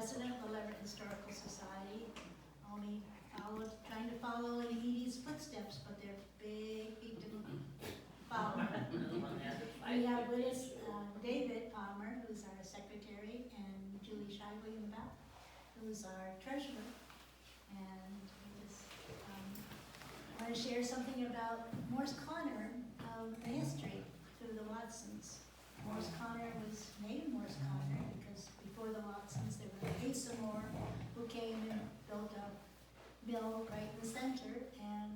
president of the Leverett Historical Society, only trying to follow in Edie's footsteps, but they're big feet to follow. We have with us David Palmer, who's our secretary, and Julie Shively in the back, who's our treasurer. And we just want to share something about Morse Connor, the history through the Watsons. Morse Connor was named Morse Connor because before the Watsons there was Asa Moore who came and built a mill right in the center, and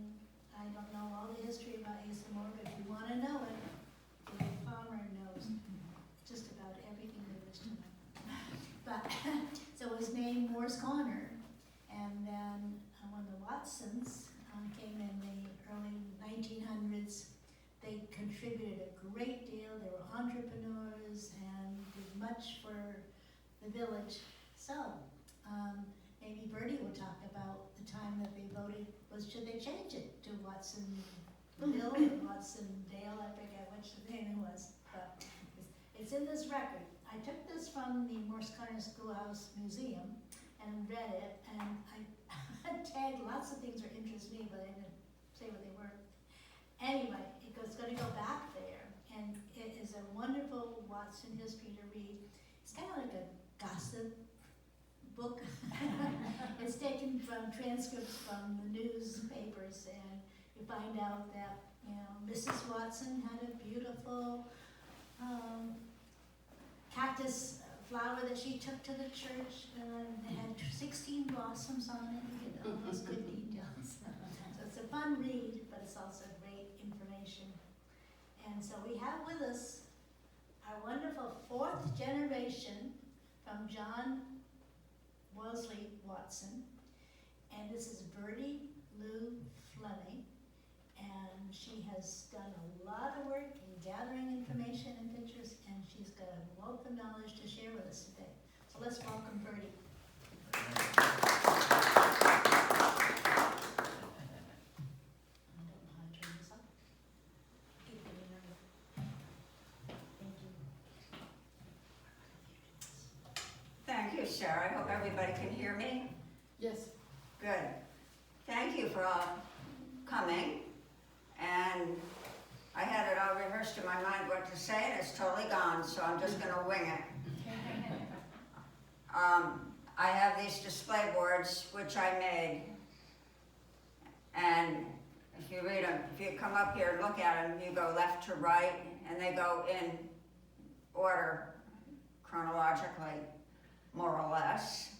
I don't know all the history about Asa Moore, but if you want to know it, David Palmer knows just about everything there is to know. But so it was named Morse Connor, and then when the Watsons came in the early 1900s, they contributed a great deal. They were entrepreneurs and did much for the village. So maybe Verdi will talk about the time that they voted. Should they change it to Watsonville or Watsondale? I forget which the name was, but it's in this record. I took this from the Morse Connor Schoolhouse Museum and read it, and I tagged lots of things that interest me, but I didn't say what they were. Anyway, it's going to go back there, and it is a wonderful Watson history to read. It's kind of like a gossip book. It's taken from transcripts from the newspapers, and you find out that, Mrs. Watson had a beautiful cactus flower that she took to the church. It had 16 blossoms on it. You get all those good details. So it's a fun read, but it's also great information. And so we have with us our wonderful fourth generation from John Wellesley Watson, and this is Verdi Louise Fleming, and she has done a lot of work in gathering information and pictures, and she's got a wealth of knowledge to share with us today. So let's welcome Verdi. I don't know how to turn this up. Keep it in there. Thank you. Thank you, Sarah. I hope everybody can hear me. Yes. Good. Thank you for all coming. And I had it all rehearsed in my mind what to say, and it's totally gone, so I'm just going to wing it. I have these display boards, which I made. And if you read them, if you come up here and look at them, you go left to right, and they go in order chronologically, more or less.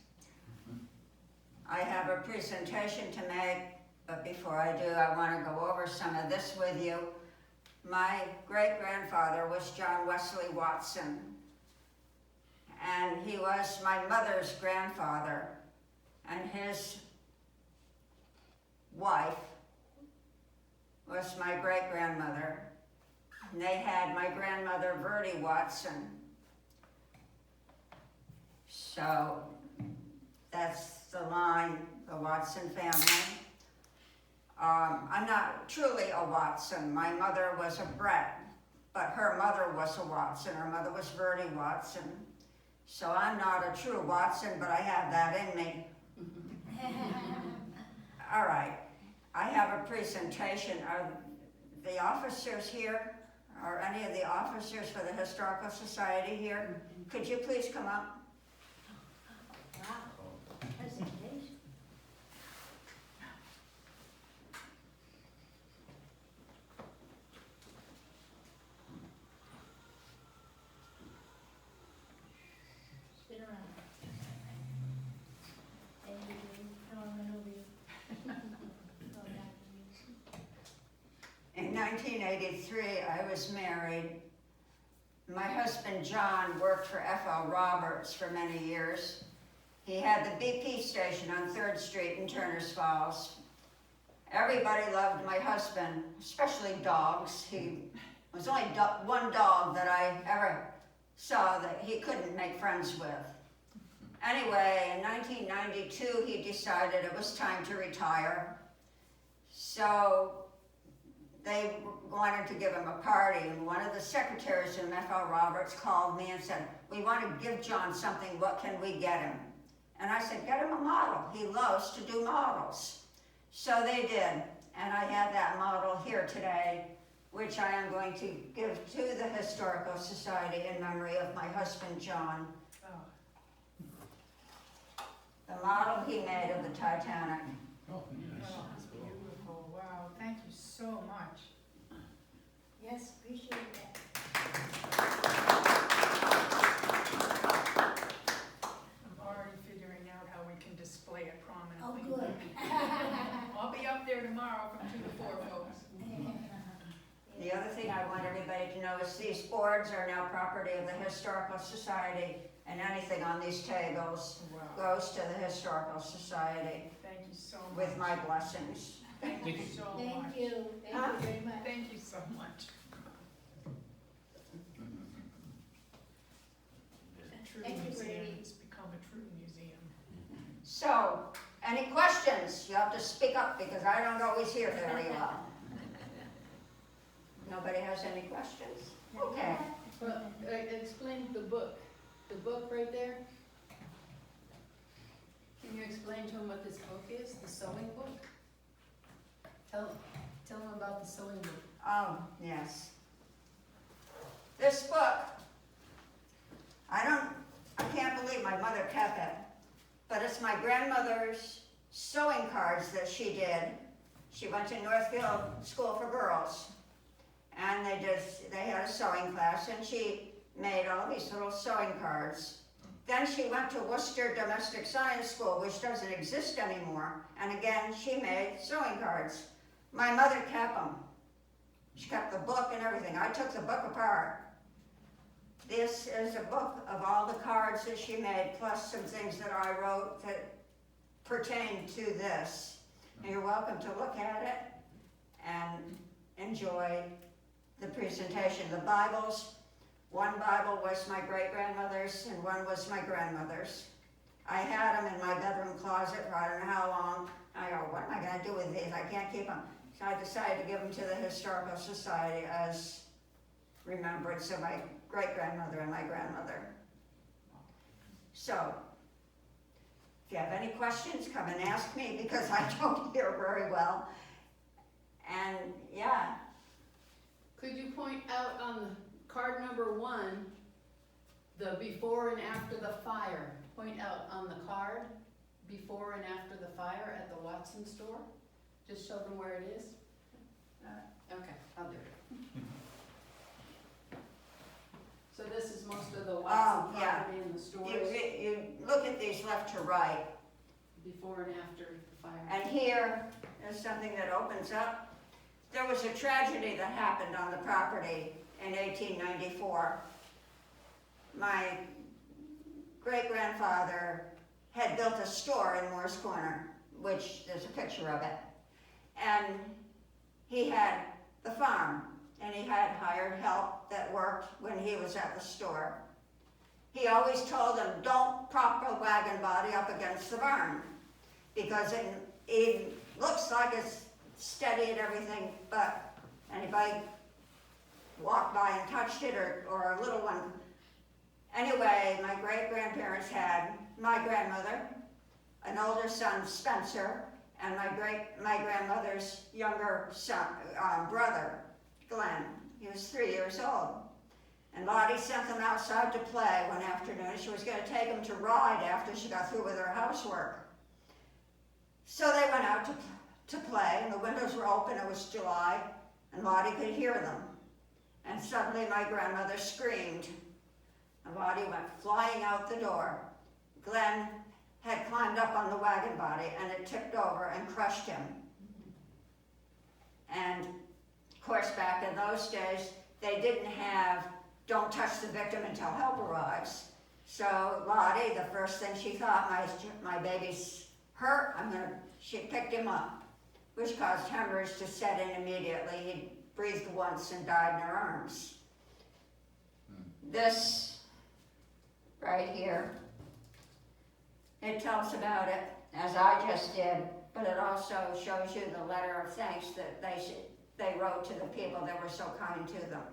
I have a presentation to make, but before I do, I want to go over some of this with you. My great-grandfather was John Wesley Watson, and he was my mother's grandfather, and his wife was my great-grandmother, and they had my grandmother, Verdi Watson. So that's the line, the Watson family. I'm not truly a Watson. My mother was a Brett, but her mother was a Watson. Her mother was Verdi Watson. So I'm not a true Watson, but I have that in me. All right, I have a presentation. Are the officers here? Are any of the officers for the Historical Society here? Could you please come up? Wow. Presentation. Spin around. And you do, no, I'm gonna over you. Go back to you. In 1983, I was married. My husband, John, worked for F.L. Roberts for many years. He had the BP station on 3rd Street in Turners Falls. Everybody loved my husband, especially dogs. He was only one dog that I ever saw that he couldn't make friends with. Anyway, in 1992, he decided it was time to retire. So they wanted to give him a party, and one of the secretaries in F.L. Roberts called me and said, "We want to give John something, what can we get him?" And I said, get him a model. He loves to do models. So they did. And I have that model here today, which I am going to give to the Historical Society in memory of my husband, John. The model he made of the Titanic. Oh, that's beautiful. Wow, thank you so much. Yes, appreciate that. I'm already figuring out how we can display it Oh, prominently. good. I'll be up there tomorrow from 2 to 4, folks. The other thing I want everybody to know is these boards are now property of the Historical Society, and anything on these tables Wow, goes to the Historical Society thank you so much. with my blessings. Thank you so much. Thank you very much. Thank you so much. A true Thank you, museum Brady. has become a true museum. So, any questions? You have to speak up because I don't always hear very well. Nobody has any questions? Okay. Well, explain the book right there. Can you explain to them what this book is, the sewing book? Tell them about the sewing book. Oh, yes. This book, I can't believe my mother kept it, but it's my grandmother's sewing cards that she did. She went to Northfield School for Girls, and they had a sewing class, and she made all these little sewing cards. Then she went to Worcester Domestic Science School, which doesn't exist anymore, and again, she made sewing cards. My mother kept them. She kept the book and everything. I took the book apart. This is a book of all the cards that she made, plus some things that I wrote that pertain to this. And you're welcome to look at it and enjoy the presentation. The Bibles, one Bible was my great-grandmother's and one was my grandmother's. I had them in my bedroom closet for I don't know how long. I go, what am I going to do with these? I can't keep them. So I decided to give them to the Historical Society as remembrance of my great-grandmother and my grandmother. So, if you have any questions, come and ask me because I don't hear very well. And yeah. Could you point out on card number 1, the before and after the fire? Point out on the card, before and after the fire at the Watson store? Just show them where it is? Okay, I'll do it. So this is most of the Watson yeah. property in the stores, You look at these left to right, before and after the fire. and here is something that opens up. There was a tragedy that happened on the property in 1894. My great-grandfather had built a store in Moore's Corner, which there's a picture of it. And he had the farm, and he had hired help that worked when he was at the store. He always told them, don't prop a wagon body up against the barn, because it looks like it's steady and everything, but anybody walked by and touched it, or a little one. Anyway, my great-grandparents had my grandmother, an older son, Spencer, and my grandmother's younger son, brother, Glenn. He was 3 years old. And Lottie sent them outside to play one afternoon. She was going to take them to ride after she got through with her housework. So they went out to play, and the windows were open. It was July, and Lottie could hear them. And suddenly my grandmother screamed, and Lottie went flying out the door. Glenn had climbed up on the wagon body, and it tipped over and crushed him. And of course, back in those days, they didn't have don't touch the victim until help arrives. So Lottie, the first thing she thought, my baby's hurt, she picked him up, which caused hemorrhage to set in immediately. He breathed once and died in her arms. This right here, it tells about it, as I just did, but it also shows you the letter of thanks that they wrote to the people that were so kind to them.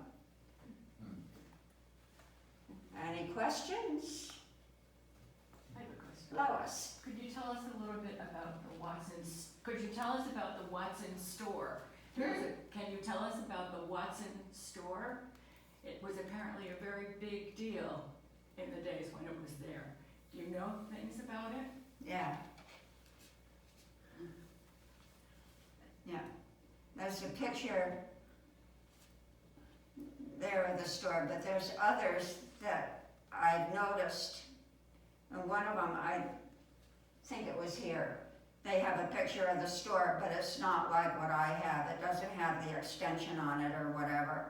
Any questions? I have a question. Lois. Could you tell us a little bit about the Watson's, could you tell us about the Watson store? Can you tell us about the Watson store? It was apparently a very big deal in the days when it was there. Do you know things about it? Yeah. Yeah. There's a picture there of the store, but there's others that I've noticed. And one of them, I think it was here. They have a picture of the store, but it's not like what I have. It doesn't have the extension on it or whatever.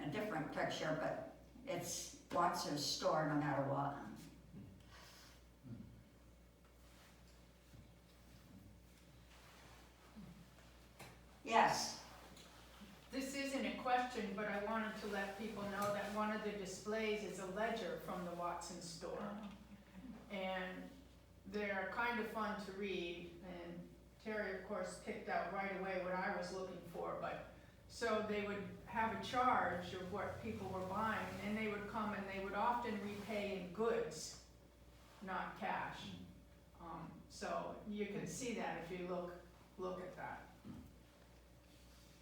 A different picture, but it's Watson's store no matter what. Yes. This isn't a question, but I wanted to let people know that one of the displays is a ledger from the Watson store. And they're kind of fun to read, and Terry, of course, picked out right away what I was looking for, but so they would have a charge of what people were buying, and they would come and they would often repay in goods, not cash. So you can see that if you look at that.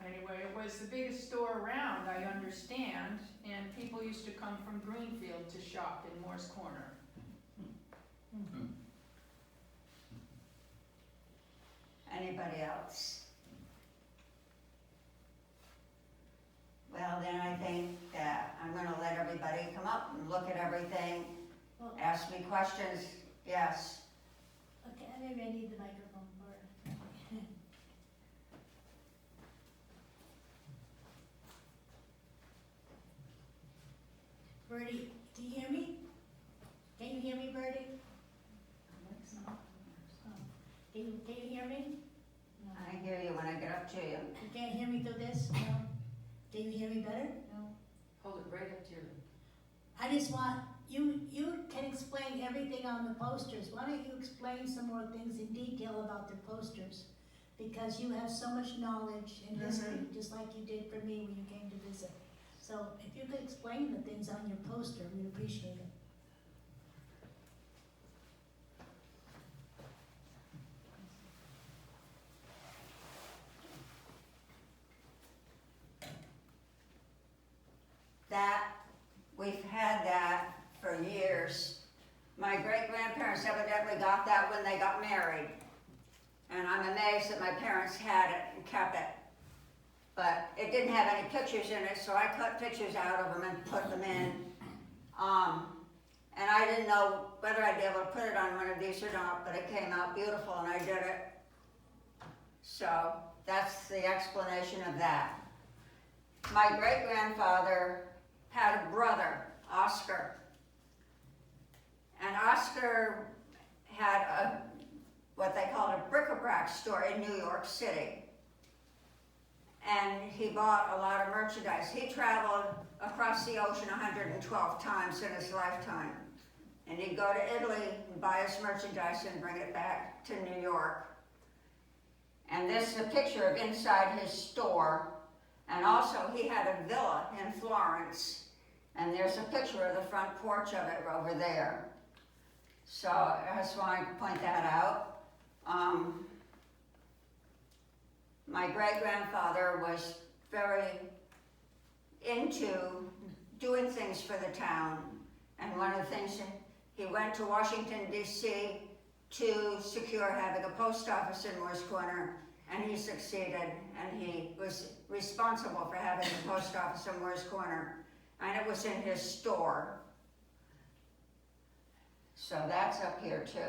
Anyway, it was the biggest store around, I understand, and people used to come from Greenfield to shop in Moore's Corner. Anybody else? Well, then I think that I'm gonna let everybody come up and look at everything, Well, ask me questions. Yes. okay, maybe I need the microphone for it. Verdi, do you hear me? Can you hear me, Verdi? Oh. Can you hear me? No. I hear you when I get up to you. You can't hear me through this? No? Can you hear me better? No. Hold it right up to your, I just want, you can explain everything on the posters. Why don't you explain some more things in detail about the posters? Because you have so much knowledge and history, just like you did for me when you came to visit. So if you could explain the things on your poster, we'd appreciate it. That, we've had that for years. My great-grandparents evidently got that when they got married. And I'm amazed that my parents had it and kept it. But it didn't have any pictures in it, so I cut pictures out of them and put them in. And I didn't know whether I'd be able to put it on one of these or not, but it came out beautiful and I did it. So that's the explanation of that. My great-grandfather had a brother, Oscar. And Oscar had what they called a bric-a-brac store in New York City. And he bought a lot of merchandise. He traveled across the ocean 112 times in his lifetime. And he'd go to Italy and buy his merchandise and bring it back to New York. And this is a picture of inside his store. And also he had a villa in Florence. And there's a picture of the front porch of it over there. So I just wanted to point that out. My great-grandfather was very into doing things for the town. And one of the things, he went to Washington, D.C. to secure having a post office in Moore's Corner, and he succeeded, and he was responsible for having the post office in Moore's Corner, and it was in his store. So that's up here too.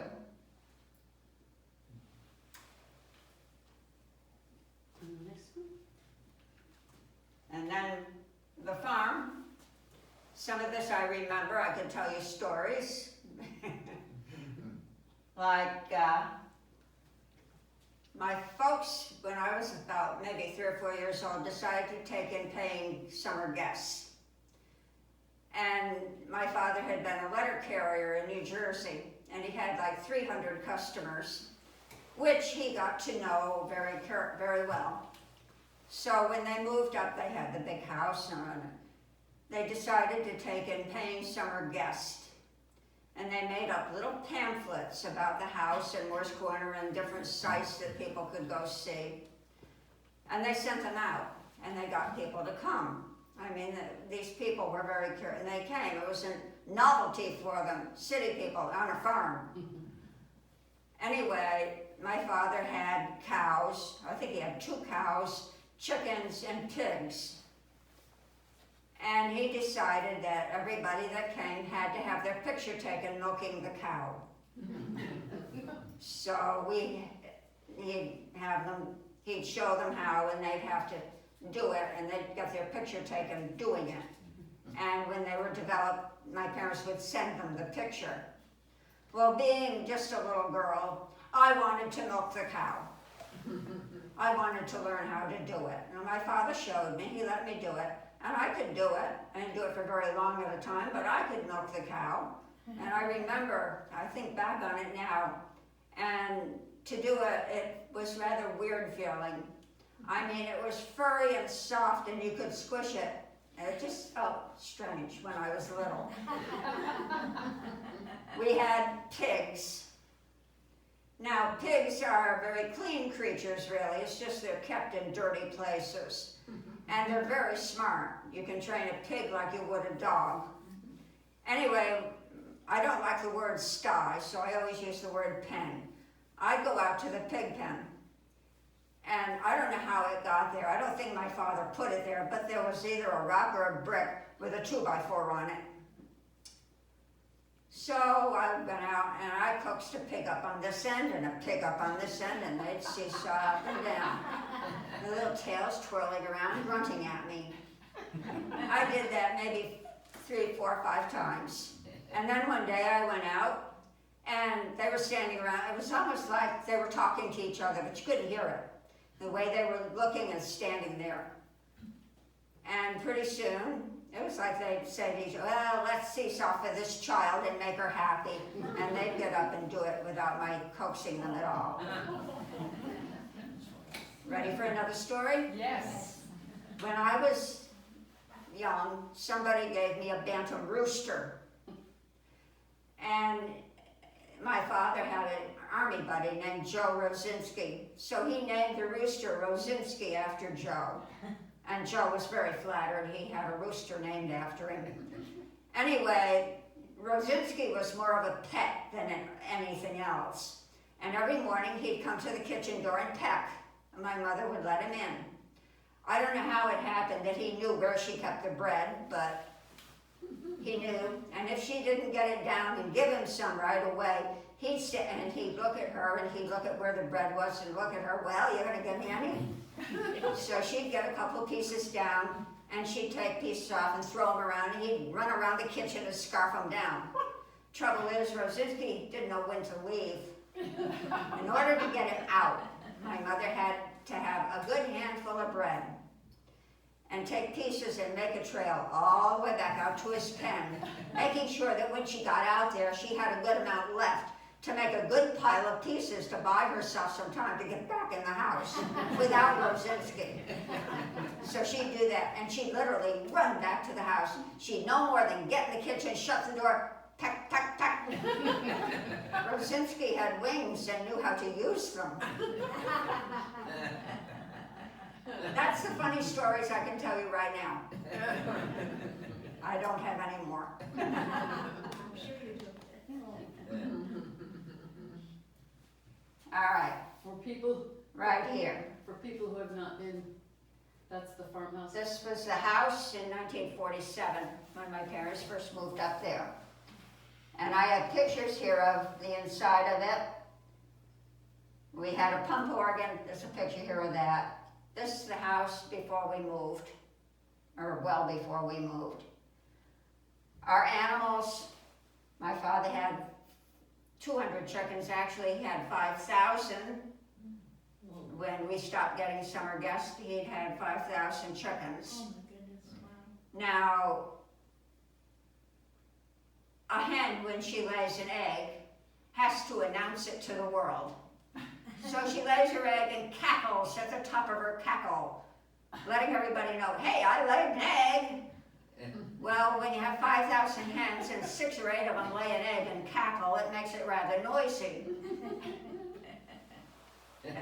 and the next one? And then the farm. Some of this I remember, I can tell you stories. Like, my folks, when I was about maybe 3 or 4 years old, decided to take in paying summer guests. And my father had been a letter carrier in New Jersey, and he had like 300 customers, which he got to know very well. So when they moved up, they had the big house, and they decided to take in paying summer guests. and they made up little pamphlets about the house in Moore's Corner and different sites that people could go see. And they sent them out, and they got people to come. I mean, these people were very curious, and they came. It was a novelty for them, city people on a farm. Anyway, my father had cows. I think he had 2 cows, chickens, and pigs. And he decided that everybody that came had to have their picture taken milking the cow. So he'd show them how, and they'd have to do it, and they'd get their picture taken doing it. And when they were developed, my parents would send them the picture. Well, being just a little girl, I wanted to milk the cow. I wanted to learn how to do it. And my father showed me, he let me do it. And I could do it. I didn't do it for very long at a time, but I could milk the cow. And I remember, I think back on it now, and to do it, it was rather weird feeling. I mean, it was furry and soft, and you could squish it. And it just felt strange when I was little. We had pigs. Now, pigs are very clean creatures, really. It's just they're kept in dirty places. And they're very smart. You can train a pig like you would a dog. Anyway, I don't like the word sty, so I always use the word pen. I'd go out to the pig pen. And I don't know how it got there. I don't think my father put it there, but there was either a rock or a brick with a 2x4 on it. So I went out and I coaxed a pig up on this end and a pig up on this end, and they'd seesaw up and down. The little tails twirling around, grunting at me. I did that maybe 3, 4, 5 times. And then one day I went out and they were standing around. It was almost like they were talking to each other, but you couldn't hear it. The way they were looking and standing there. And pretty soon, it was like they'd say to each other, well, let's seesaw for this child and make her happy. And they'd get up and do it without my coaxing them at all. Ready for another story? Yes. When I was young, somebody gave me a bantam rooster. And my father had an army buddy named Joe Rosinski. So he named the rooster Rosinski after Joe. And Joe was very flattered he had a rooster named after him. Anyway, Rosinski was more of a pet than anything else. And every morning he'd come to the kitchen door and peck. And my mother would let him in. I don't know how it happened that he knew where she kept the bread, but he knew. And if she didn't get it down and give him some right away, he'd sit and he'd look at her and he'd look at where the bread was and look at her, well, you're gonna give me any? So she'd get a couple pieces down and she'd take pieces off and throw them around, and he'd run around the kitchen and scarf them down. Trouble is, Rosinski didn't know when to leave. In order to get him out, my mother had to have a good handful of bread and take pieces and make a trail all the way back out to his pen, making sure that when she got out there, she had a good amount left to make a good pile of pieces to buy herself some time to get back in the house without Rosinski. So she'd do that, and she'd literally run back to the house. She'd no more than get in the kitchen, shut the door, peck, peck, peck. Rosinski had wings and knew how to use them. That's the funny stories I can tell you right now. I don't have any more. I'm sure you do. All right, For people, right here. for people who have not been, that's the farmhouse. This was the house in 1947 when my parents first moved up there. And I have pictures here of the inside of it. We had a pump organ. There's a picture here of that. This is the house before we moved, or well before we moved. Our animals, my father had 200 chickens. Actually, he had 5,000. When we stopped getting summer guests, he'd had 5,000 chickens. Oh my goodness, wow. Now, a hen, when she lays an egg, has to announce it to the world. So she lays her egg and cackles at the top of her cackle, letting everybody know, hey, I laid an egg. Well, when you have 5,000 hens and 6 or 8 of them lay an egg and cackle, it makes it rather noisy.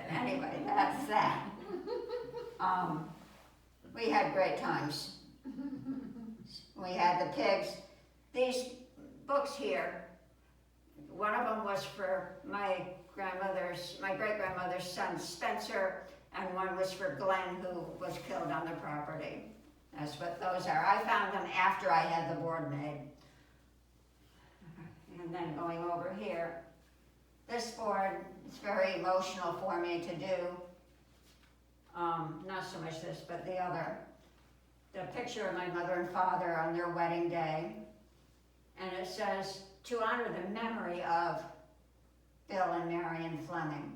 Anyway, that's that. We had great times. We had the pigs. These books here, one of them was for my great-grandmother's son, Spencer, and one was for Glenn, who was killed on the property. That's what those are. I found them after I had the board made. And then going over here, this board is very emotional for me to do. Not so much this, but the other. The picture of my mother and father on their wedding day. And it says, to honor the memory of Bill and Marion Fleming.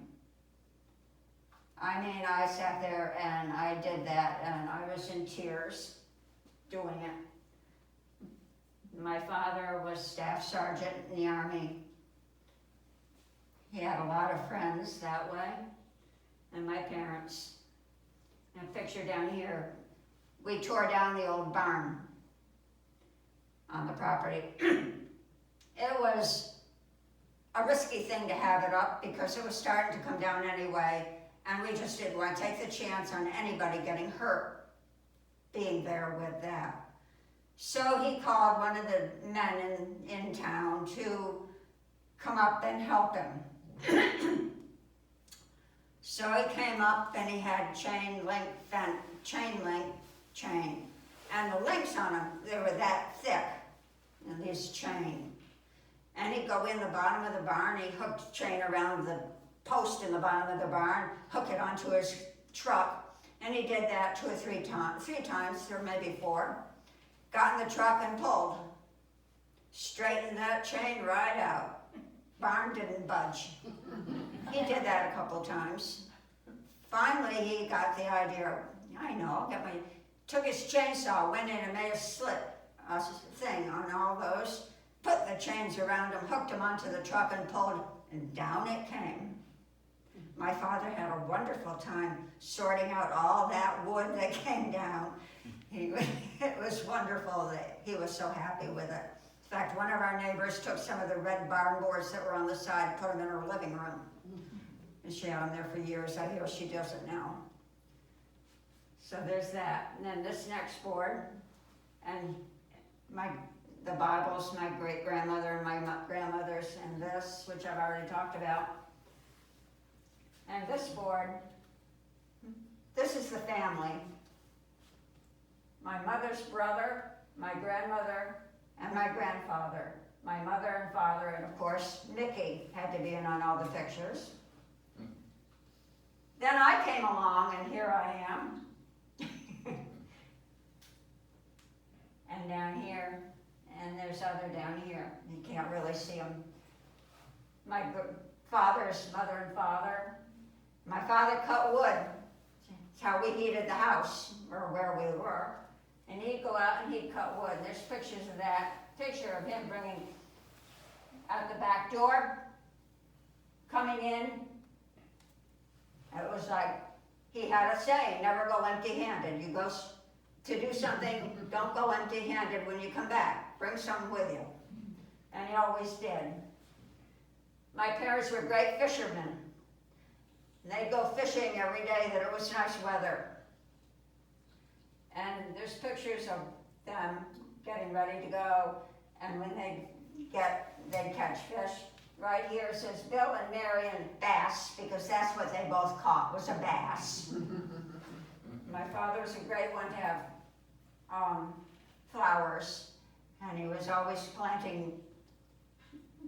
I mean, I sat there and I did that and I was in tears doing it. My father was staff sergeant in the Army. He had a lot of friends that way, and my parents. And a picture down here, we tore down the old barn on the property. It was a risky thing to have it up because it was starting to come down anyway, and we just didn't want to take the chance on anybody getting hurt being there with that. So he called one of the men in town to come up and help him. So he came up and he had chain link, and the links on them, they were that thick, and this chain. And he'd go in the bottom of the barn, he hooked the chain around the post in the bottom of the barn, hook it onto his truck, and he did that 2 or 3 times, 3 times, or maybe 4. Got in the truck and pulled. Straightened that chain right out. Barn didn't budge. He did that a couple times. Finally, he got the idea, I know, took his chainsaw, went in and made a slit, a thing on all those, put the chains around him, hooked him onto the truck and pulled, and down it came. My father had a wonderful time sorting out all that wood that came down. It was wonderful that he was so happy with it. In fact, one of our neighbors took some of the red barn boards that were on the side, put them in her living room. And she had them there for years. I hear she does it now. So there's that. And then this next board, and the Bibles, my great-grandmother and my grandmother's, and this, which I've already talked about. And this board, this is the family. My mother's brother, my grandmother, and my grandfather. My mother and father, and of course, Mickey had to be in on all the pictures. Then I came along, and here I am. And down here, and there's other down here. You can't really see them. My father's mother and father. My father cut wood. That's how we heated the house, or where we were. And he'd go out and he'd cut wood. There's pictures of that. Picture of him bringing out the back door, coming in. It was like, he had a saying, never go empty-handed. You go to do something, don't go empty-handed when you come back. Bring something with you. And he always did. My parents were great fishermen. They'd go fishing every day that it was nice weather. And there's pictures of them getting ready to go, and when they'd catch fish. Right here it says Bill and Marion Bass, because that's what they both caught, was a bass. My father was a great one to have flowers, and he was always planting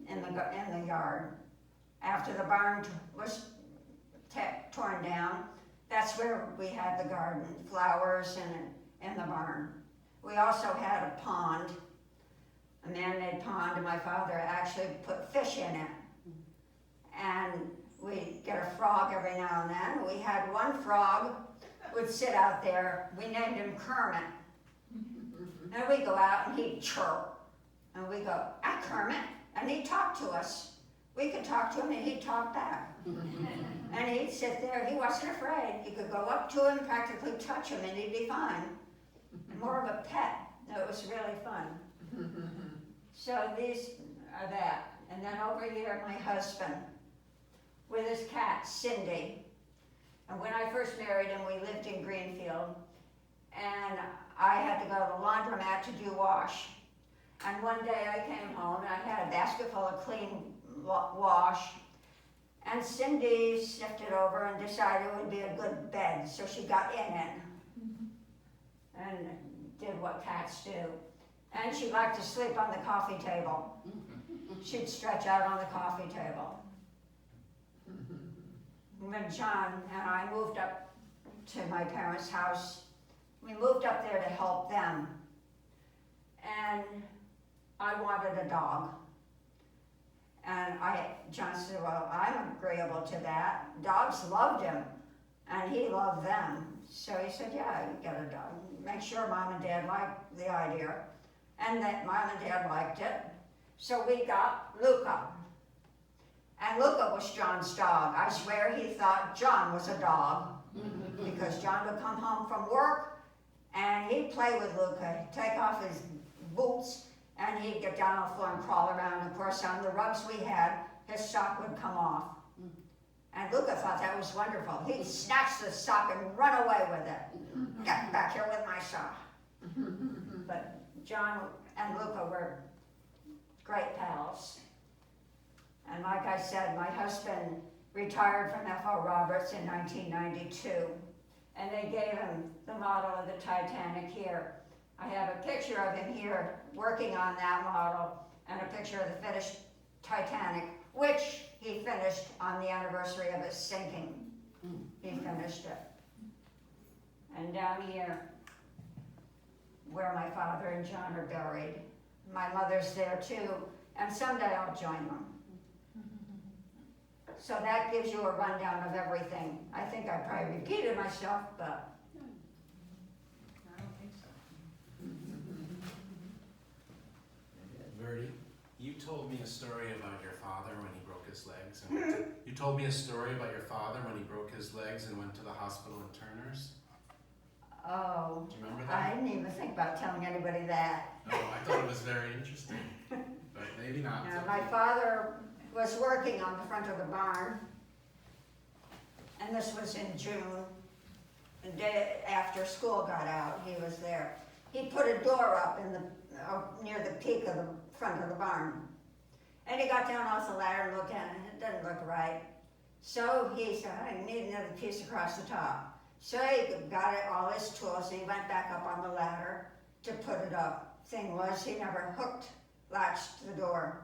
in the yard. After the barn was torn down, that's where we had the garden, flowers in the barn. We also had a pond, a man-made pond, and my father actually put fish in it. And we'd get a frog every now and then. We had one frog would sit out there. We named him Kermit. And we'd go out and he'd chirp. And we'd go, "Hi, Kermit." And he'd talk to us. We could talk to him and he'd talk back. And he'd sit there. He wasn't afraid. You could go up to him, practically touch him, and he'd be fine. More of a pet It was really fun. So these are that. And then over here, my husband with his cat, Cindy. And when I first married him, we lived in Greenfield. And I had to go to the laundromat to do wash. And one day I came home and I had a basket full of clean wash. And Cindy sifted over and decided it would be a good bed, so she got in it and did what cats do. And she liked to sleep on the coffee table. She'd stretch out on the coffee table. When John and I moved up to my parents' house, we moved up there to help them. And I wanted a dog. And John said, well, I'm agreeable to that. Dogs loved him, and he loved them. So he said, yeah, you get a dog. Make sure Mom and Dad liked the idea, and that Mom and Dad liked it. So we got Luca. And Luca was John's dog. I swear he thought John was a dog, because John would come home from work, and he'd play with Luca. He'd take off his boots, and he'd get down on the floor and crawl around. Of course, on the rugs we had, his sock would come off. And Luca thought that was wonderful. He'd snatch the sock and run away with it. Get back here with my sock. But John and Luca were great pals. And like I said, my husband retired from F.L. Roberts in 1992. And they gave him the model of the Titanic here. I have a picture of him here working on that model and a picture of the finished Titanic, which he finished on the anniversary of its sinking. He finished it. And down here, where my father and John are buried, my mother's there too, and someday I'll join them. So that gives you a rundown of everything. I think I probably repeated myself, but I don't think so. Verdi, you told me a story about your father when he broke his legs. And you told me a story about your father when he broke his legs and went to the hospital in Turner's. oh, Do you remember I that? didn't even think about telling anybody that. Oh, I thought it was very interesting, but maybe not. Now, my father was working on the front of the barn, and this was in June, the day after school got out, he was there. He put a door up in near the peak of the front of the barn. And he got down off the ladder and looked at it, and it didn't look right. So he said, I need another piece across the top. So he got all his tools, and he went back up on the ladder to put it up. Thing was, he never latched the door.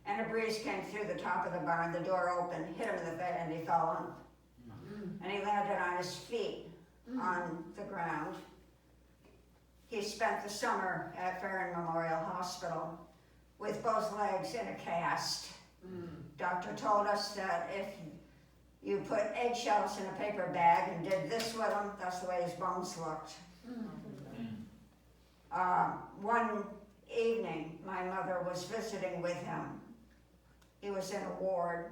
And a breeze came through the top of the barn, the door opened, hit him in the face, and he fell on. And he landed on his feet on the ground. He spent the summer at Farron Memorial Hospital with both legs in a cast. Doctor told us that if you put eggshells in a paper bag and did this with them, that's the way his bones looked. One evening, my mother was visiting with him. He was in a ward,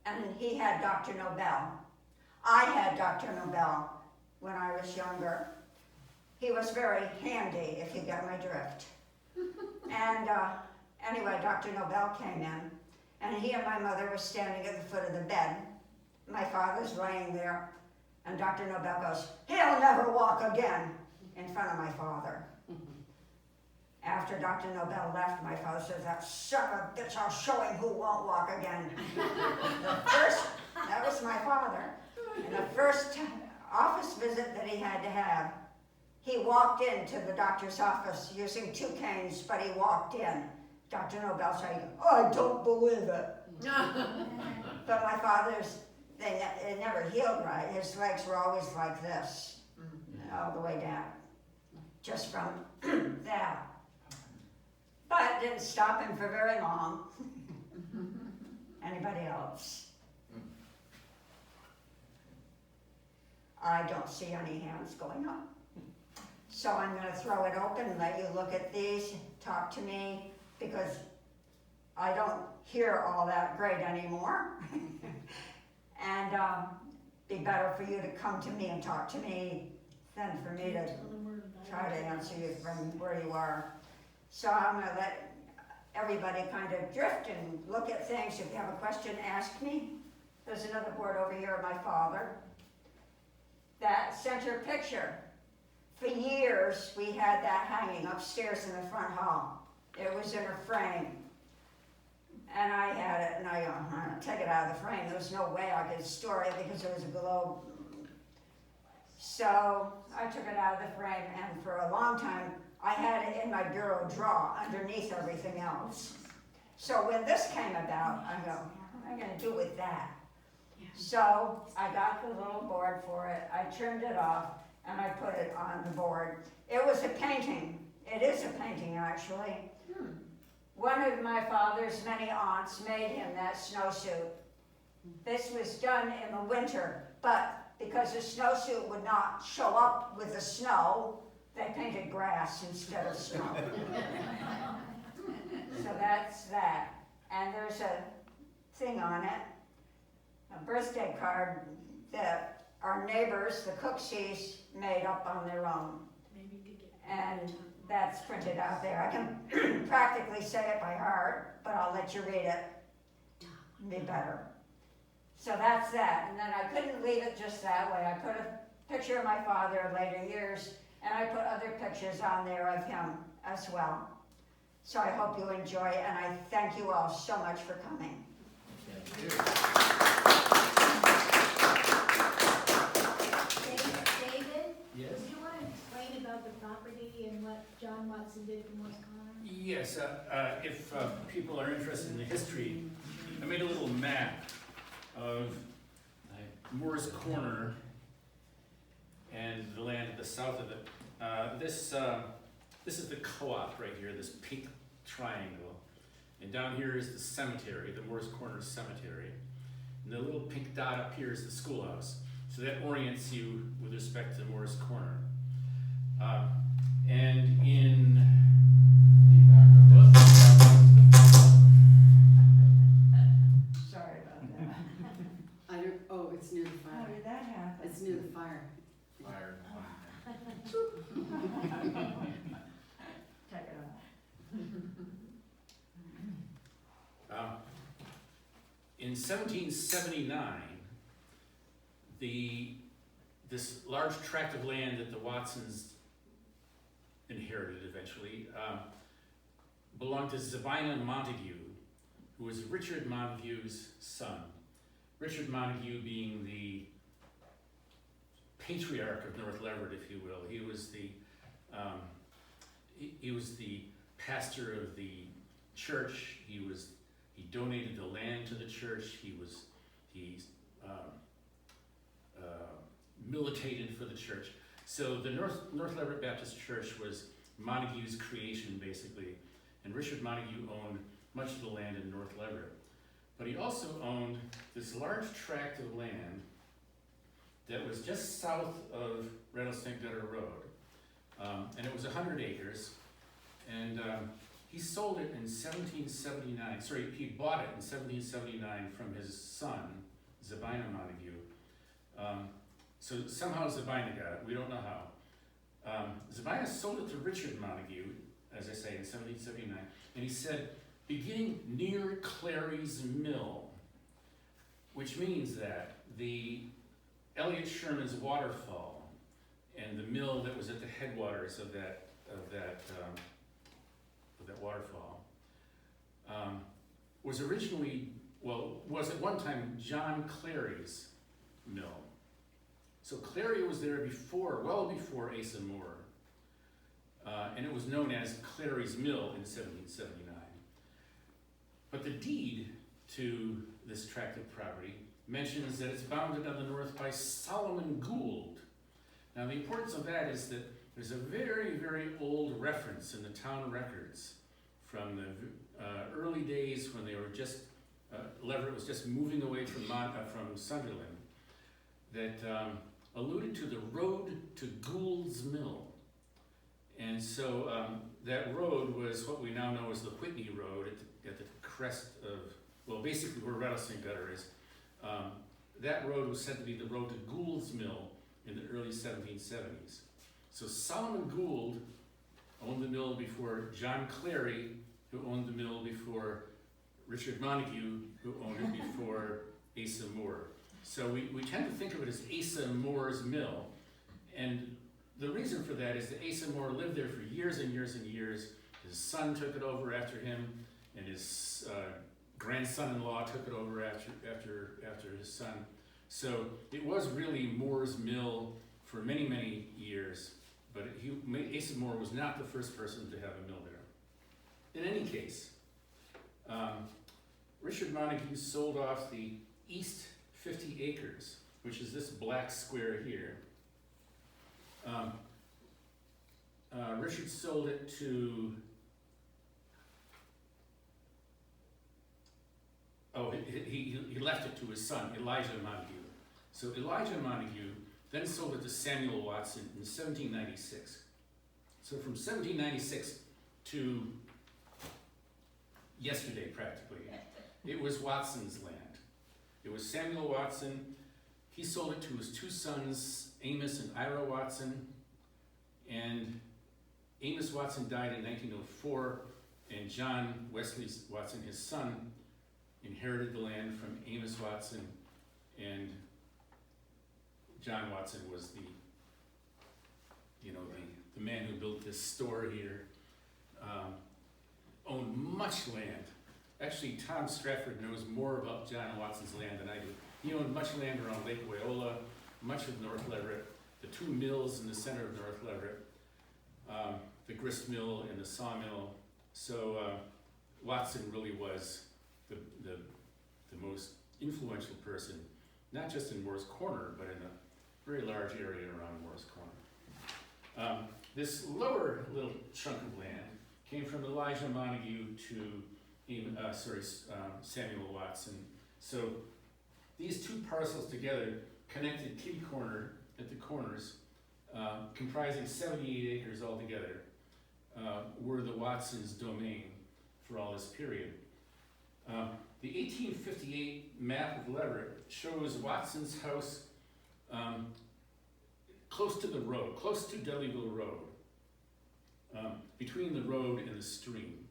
and he had Dr. Nobel. I had Dr. Nobel when I was younger. He was very handy, if you get my drift. And anyway, Dr. Nobel came in, and he and my mother were standing at the foot of the bed. My father's laying there, and Dr. Nobel goes, "He'll never walk again," in front of my father. After Dr. Nobel left, my father says, "That son of a bitch, I'll show him who won't walk again." That was my father. And the first office visit that he had to have, he walked into the doctor's office using 2 canes, but he walked in. Dr. Nobel said, "I don't believe it." But my father's, it never healed right. His legs were always like this, all the way down, just from that. But it didn't stop him for very long. Anybody else? I don't see any hands going up. So I'm going to throw it open and let you look at these, talk to me, because I don't hear all that great anymore. And be better for you to come to me and talk to me than for me to Tell them we're about try to it. answer you from where you are. So I'm gonna let everybody kind of drift and look at things. If you have a question, ask me. There's another board over here of my father. That center picture, for years we had that hanging upstairs in the front hall. It was in a frame. And I had it, and I'm gonna take it out of the frame. There was no way I could store it because it was a globe. So I took it out of the frame, and for a long time, I had it in my bureau drawer underneath everything else. So when this came about, I go, what am I gonna do with that? So I got the little board for it, I trimmed it off, and I put it on the board. It was a painting. It is a painting, actually. One of my father's many aunts made him that snowsuit. This was done in the winter, but because the snowsuit would not show up with the snow, they painted grass instead of snow. So that's that. And there's a thing on it, a birthday card that our neighbors, the Cooksies, made up on their own. Maybe you could get. And that's printed out there. I can practically say it by heart, but I'll let you read it. It'd be better. So that's that. And then I couldn't leave it just that way. I put a picture of my father of later years, and I put other pictures on there of him as well. So I hope you enjoy it, and I thank you all so much for coming. David? Yes. Do you want to explain about the property and what John Watson did for Morse Connor? Yes, if people are interested in the history, I made a little map of Moore's Corner and the land to the south of it. This is the co-op right here, this pink triangle. And down here is the cemetery, the Moore's Corner Cemetery. And the little pink dot up here is the schoolhouse. So that orients you with respect to Moore's Corner. And in Sorry about that. I don't, oh, it's near the How fire. did that happen? It's near the fire. Fire. Check it out. In 1779, this large tract of land that the Watsons inherited eventually belonged to Zabina Montague, who was Richard Montague's son. Richard Montague being the patriarch of North Leverett, if you will. He was the pastor of the church. He donated the land to the church. He militated for the church. So the North Leverett Baptist Church was Montague's creation, basically, and Richard Montague owned much of the land in North Leverett. But he also owned this large tract of land that was just south of Rattlesnake Gutter Road, and it was 100 acres, and he sold it in 1779, sorry, he bought it in 1779 from his son, Zabina Montague. So somehow Zabina got it, we don't know how. Zabina sold it to Richard Montague, as I say, in 1779, and he said, beginning near Clary's Mill, which means that the Elliott Sherman's waterfall and the mill that was at the headwaters of that waterfall was originally, was at one time John Clary's mill. So Clary was there before, well before Asa Moore, and it was known as Clary's Mill in 1779. But the deed to this tract of property mentions that it's bounded on the north by Solomon Gould. Now the importance of that is that there's a very, very old reference in the town records from the early days when they were just, Leverett was just moving away from Sunderland, that alluded to the road to Gould's Mill. And so that road was what we now know as the Whitney Road at the crest of, well, basically where Rattlesnake Gutter is. That road was said to be the road to Gould's Mill, in the early 1770s. So Solomon Gould owned the mill before John Clary, who owned the mill before Richard Montague, who owned it before Asa Moore. So we tend to think of it as Asa Moore's mill. And the reason for that is that Asa Moore lived there for years and years and years. His son took it over after him, and his grandson-in-law took it over after his son. So it was really Moore's mill for many, many years, but Asa Moore was not the first person to have a mill there. In any case, Richard Montague sold off the east 50 acres, which is this black square here. Richard sold it to, he left it to his son, Elijah Montague. So Elijah Montague then sold it to Samuel Watson in 1796. So from 1796 to yesterday, practically, it was Watson's land. It was Samuel Watson. He sold it to his two sons, Amos and Ira Watson. And Amos Watson died in 1904, and John Wesley Watson, his son, inherited the land from Amos Watson, and John Watson was the man who built this store here, owned much land. Actually, Tom Stratford knows more about John Watson's land than I do. He owned much land around Lake Wyola, much of North Leverett, the two mills in the center of North Leverett, the grist mill and the sawmill. So Watson really was the most influential person, not just in Moore's Corner, but in a very large area around Moore's Corner. This lower little chunk of land came from Elijah Montague to Samuel Watson. So these two parcels together connected kitty corner at the corners, comprising 78 acres altogether, were the Watsons' domain for all this period. The 1858 map of Leverett shows Watson's house close to the road, close to Dudleyville Road, between the road and the stream.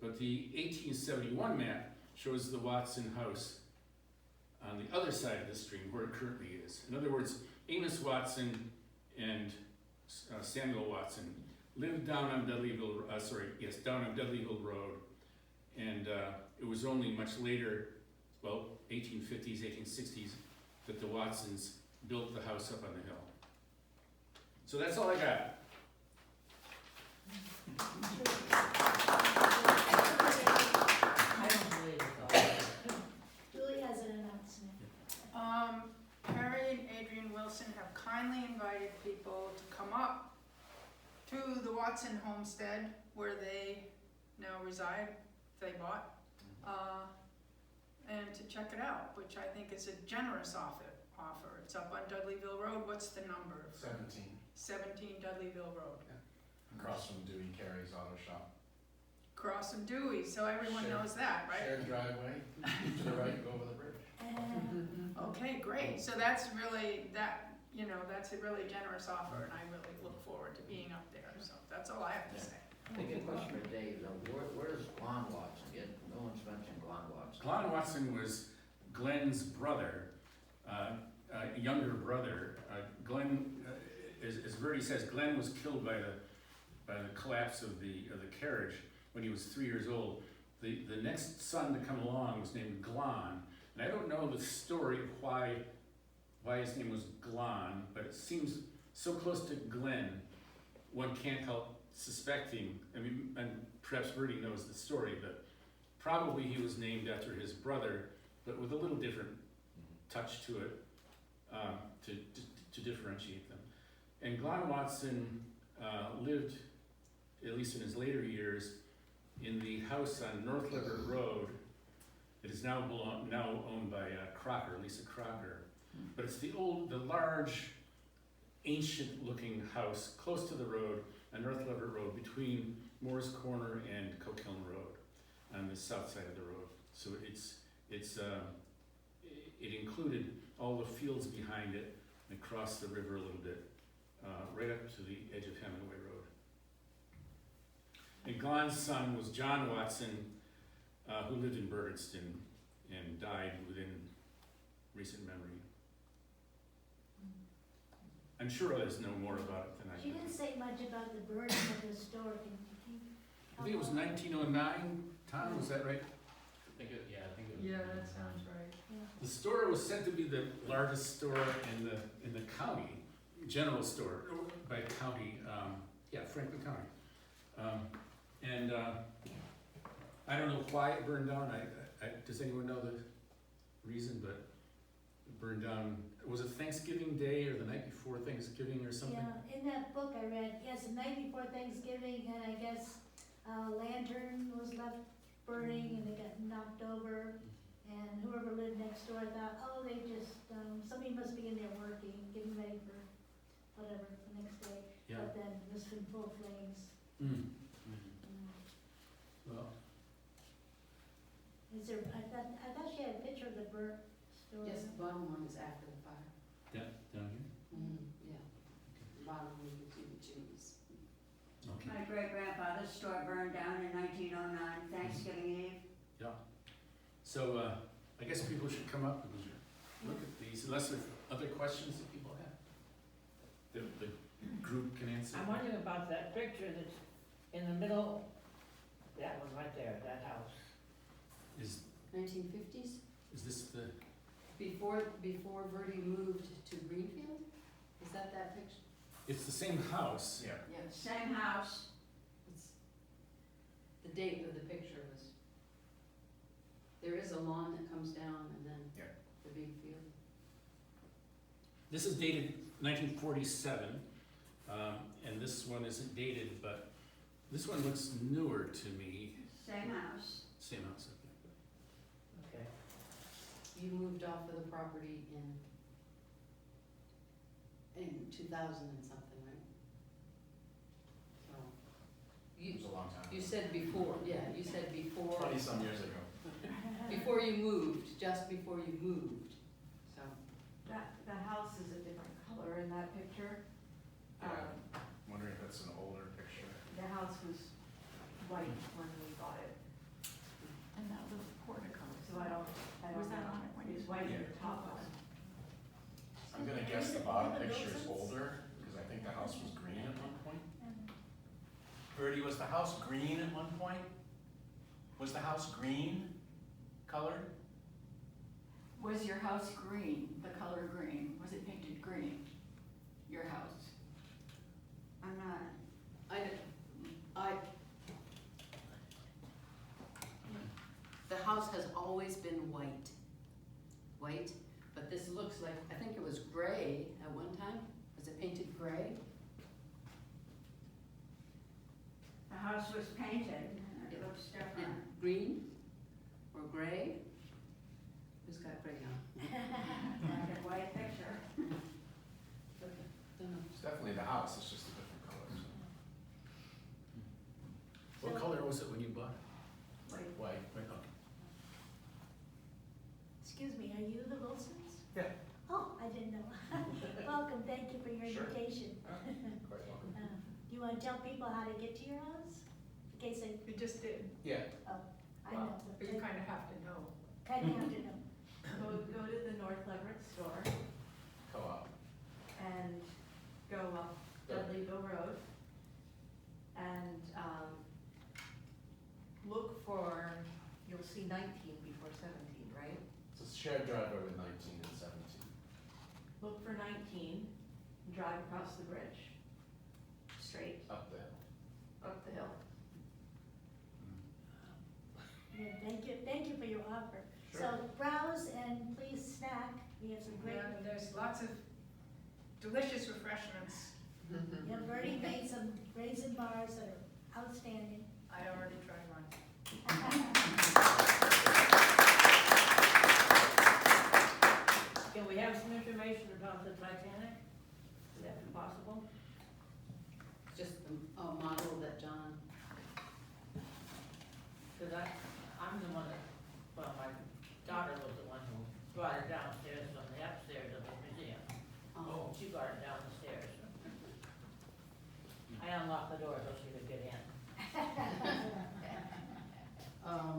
But the 1871 map shows the Watson house on the other side of the stream, where it currently is. In other words, Amos Watson and Samuel Watson lived down on Dudleyville Road, and it was only much later, 1850s, 1860s, that the Watsons built the house up on the hill. So that's all I got. I don't believe it Julie has an announcement. Harry and Adrian Wilson have kindly invited people to come up to the Watson homestead where they now reside, they bought, and to check it out, which I think is a generous offer. It's up on Dudleyville Road. What's the number? 17. 17 Dudleyville Road. Across from Dewey Carey's Auto Shop. Cross and Dewey, so everyone Shared- knows that, right? Shared driveway, to the right, go over the bridge. Okay, great. So that's really, that's a really generous offer, and I really look forward to being up there. So that's all I have to say. I think a question for Dave, though. Where does Glon Watson get? No one's mentioned Glon Watson. Glon Watson was Glenn's brother, younger brother. Glenn, as Verdi says, Glenn was killed by the collapse of the carriage when he was 3 years old. The next son to come along was named Glon, and I don't know the story of why his name was Glon, but it seems so close to Glenn, one can't help suspecting. I mean, and perhaps Verdi knows the story, but probably he was named after his brother, but with a little different touch to it, to differentiate them. And Glon Watson lived, at least in his later years, in the house on North Leverett Road. It is now owned by Lisa Crocker. But it's the large, ancient-looking house close to the road on North Leverett Road, between Moore's Corner and Coquelin Road, on the south side of the road. So it included all the fields behind it, and across the river a little bit, right up to the edge of Hemingway Road. And Glenn's son was John Watson, who lived in Bergston and died within recent memory. I'm sure others know more about it than I She do. didn't say much about the burning of the store. I think it was 1909, Tom, was that right? I think it was. Yeah, that sounds right. The store was said to be the largest store in the county, general store by county, Franklin County. I don't know why it burned down. Does anyone know the reason? But it burned down. Was it Thanksgiving Day or the night before Thanksgiving or something? Yeah, in that book I read, yes, the night before Thanksgiving, and I guess a lantern was left burning and it got knocked over. And whoever lived next door thought, oh, they just, somebody must be in there working, getting ready for whatever, the next day. Yeah. But then it was in full flames. Mm. Mm. Well, Is there, I thought she had a picture of the burnt store. Yes, the bottom one is after the fire. down here. Yeah. The bottom one you can see the chimneys. Okay. My great-grandfather's store burned down in 1909, Thanksgiving Eve. So I guess people should come up and look at these, unless there's other questions that people have. The group can answer. I'm wondering about that picture that's in the middle, that one right there, that house. Is 1950s, this the? before Verdi moved to Greenfield? Is that picture? It's the same house. Yeah. Yeah, same house. It's, the date of the picture was, there is a lawn that comes down and then Yeah. the big field. This is dated 1947, and this one isn't dated, but this one looks newer to me. Same house. Same house. Okay. You moved off of the property in 2000 and something, right? So, It was a long time you ago. said before, you said before. 20-some years ago. Before you moved, just before you moved, so. The house is a different color in that picture. Yeah. Wondering if that's an older picture. The house was white when we bought it. And that was portico, so I don't Was that know. on it when It's you- white in Yeah. the top one. I'm gonna guess the bottom picture is older, because I think the house was green at one point. Verdi, was the house green at one point? Was the house green colored? Was your house green, the color green? Was it painted green? Your house? I'm not. The house has always been white, but this looks like, I think it was gray at one time. Was it painted gray? The house was painted, and it looks different. Green or gray? Who's got gray on? Black and white picture. Don't know. It's definitely the house, it's just a different color. What color was it when you bought it? White. Right, okay. Excuse me, are you the Wilsons? Yeah. Oh, I didn't know. Welcome, thank you for your Sure. invitation. Quite welcome. Do you wanna tell people how to get to your house? In case they, You just did, Yeah. I know, but you kinda have to know. kinda have to know. Go to the North Leverett store Co-op. and go up Dudleyville Road and look for, you'll see 19 before 17, right? It's a shared driveway with 19 and 17. Look for 19, and drive across the bridge, straight Up there. up the hill. Yeah, thank you for your offer. So browse and please snack, we have some great, Yeah, and there's lots of delicious refreshments. yeah, Verdi made some raisin bars that are outstanding. I already tried one. Can we have some information about the Titanic? Would that be possible? Just a model that John, Because I'm the one that, well, my daughter was the one who brought it downstairs,